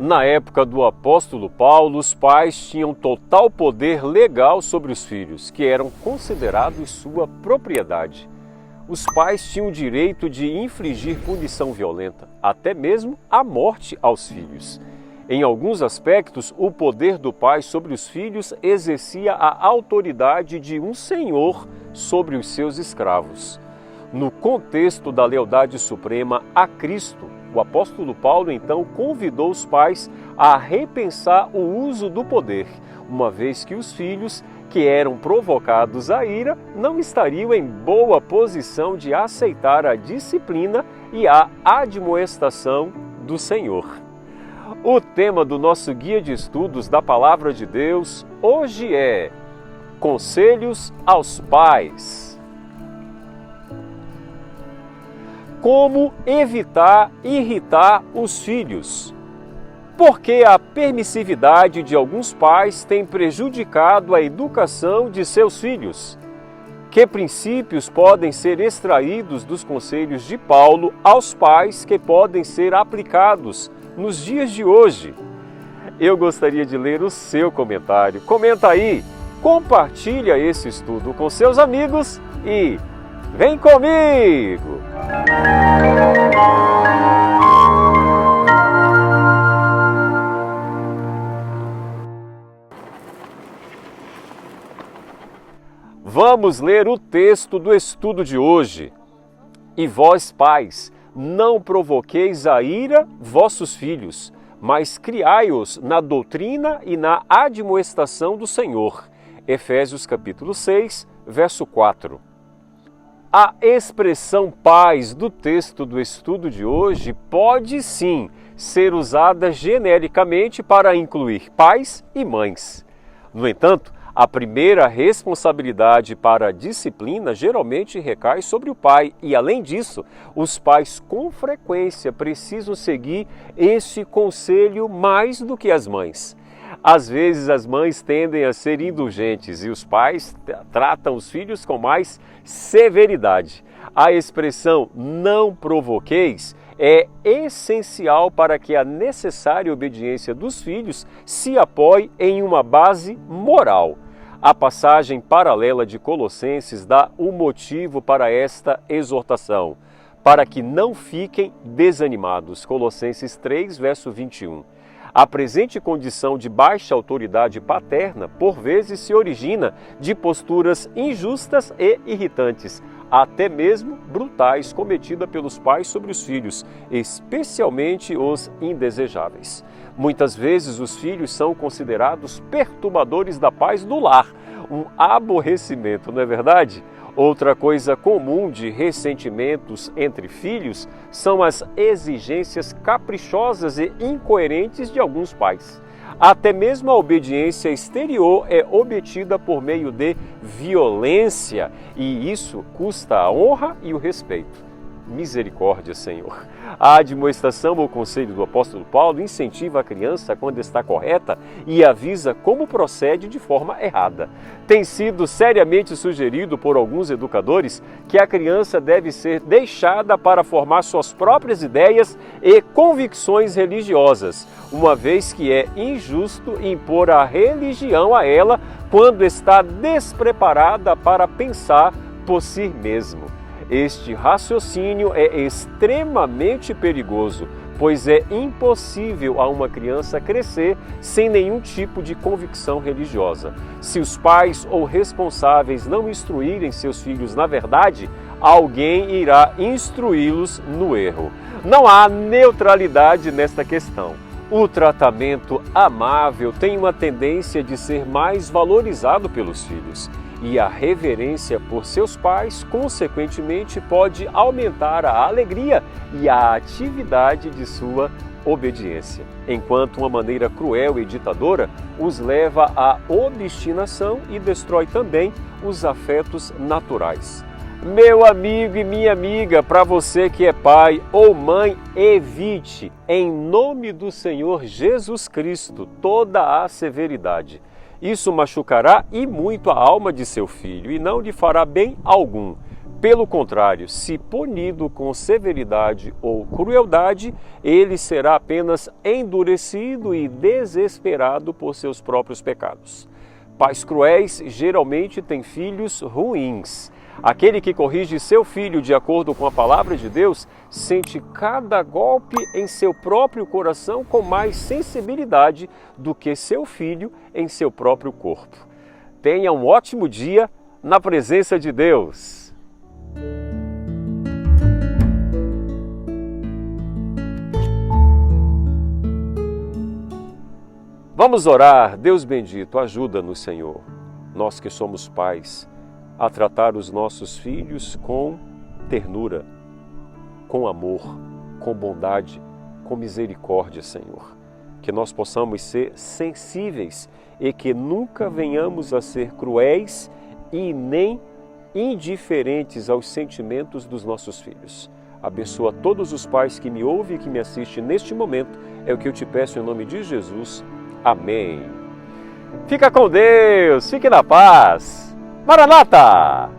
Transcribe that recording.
Na época do apóstolo Paulo, os pais tinham total poder legal sobre os filhos, que eram considerados sua propriedade. Os pais tinham o direito de infligir punição violenta, até mesmo a morte aos filhos. Em alguns aspectos, o poder do pai sobre os filhos exercia a autoridade de um senhor sobre os seus escravos. No contexto da lealdade suprema a Cristo, o apóstolo Paulo então convidou os pais a repensar o uso do poder, uma vez que os filhos, que eram provocados à ira, não estariam em boa posição de aceitar a disciplina e a admoestação do Senhor. O tema do nosso guia de estudos da Palavra de Deus hoje é Conselhos aos Pais. Como evitar irritar os filhos? Porque a permissividade de alguns pais tem prejudicado a educação de seus filhos. Que princípios podem ser extraídos dos conselhos de Paulo aos pais que podem ser aplicados nos dias de hoje? Eu gostaria de ler o seu comentário. Comenta aí, compartilha esse estudo com seus amigos e vem comigo! Vamos ler o texto do estudo de hoje. E vós, pais, não provoqueis a ira vossos filhos, mas criai-os na doutrina e na admoestação do Senhor. Efésios capítulo 6, verso 4. A expressão pais do texto do estudo de hoje pode sim ser usada genericamente para incluir pais e mães. No entanto, a primeira responsabilidade para a disciplina geralmente recai sobre o pai e, além disso, os pais com frequência precisam seguir esse conselho mais do que as mães. Às vezes as mães tendem a ser indulgentes e os pais tratam os filhos com mais severidade. A expressão não provoqueis é essencial para que a necessária obediência dos filhos se apoie em uma base moral. A passagem paralela de Colossenses dá o motivo para esta exortação, para que não fiquem desanimados. Colossenses 3, verso 21. A presente condição de baixa autoridade paterna, por vezes, se origina de posturas injustas e irritantes, até mesmo brutais, cometidas pelos pais sobre os filhos, especialmente os indesejáveis. Muitas vezes os filhos são considerados perturbadores da paz do lar, um aborrecimento, não é verdade? Outra coisa comum de ressentimentos entre filhos são as exigências caprichosas e incoerentes de alguns pais. Até mesmo a obediência exterior é obtida por meio de violência e isso custa a honra e o respeito. Misericórdia, Senhor. A admoestação ou conselho do apóstolo Paulo incentiva a criança quando está correta e avisa como procede de forma errada. Tem sido seriamente sugerido por alguns educadores que a criança deve ser deixada para formar suas próprias ideias e convicções religiosas, uma vez que é injusto impor a religião a ela quando está despreparada para pensar por si mesmo. Este raciocínio é extremamente perigoso, pois é impossível a uma criança crescer sem nenhum tipo de convicção religiosa. Se os pais ou responsáveis não instruírem seus filhos na verdade, alguém irá instruí-los no erro. Não há neutralidade nesta questão. O tratamento amável tem uma tendência de ser mais valorizado pelos filhos. E a reverência por seus pais, consequentemente, pode aumentar a alegria e a atividade de sua obediência, enquanto uma maneira cruel e ditadora os leva à obstinação e destrói também os afetos naturais. Meu amigo e minha amiga, para você que é pai ou mãe, evite, em nome do Senhor Jesus Cristo, toda a severidade. Isso machucará e muito a alma de seu filho e não lhe fará bem algum. Pelo contrário, se punido com severidade ou crueldade, ele será apenas endurecido e desesperado por seus próprios pecados. Pais cruéis geralmente têm filhos ruins. Aquele que corrige seu filho de acordo com a palavra de Deus sente cada golpe em seu próprio coração com mais sensibilidade do que seu filho em seu próprio corpo. Tenha um ótimo dia na presença de Deus. Vamos orar. Deus bendito, ajuda-nos, Senhor, nós que somos pais, a tratar os nossos filhos com ternura, com amor, com bondade, com misericórdia, Senhor. Que nós possamos ser sensíveis e que nunca venhamos a ser cruéis e nem indiferentes aos sentimentos dos nossos filhos. Abençoa todos os pais que me ouvem e que me assistem neste momento. É o que eu te peço em nome de Jesus. Amém. Fica com Deus, fique na paz. Maranata!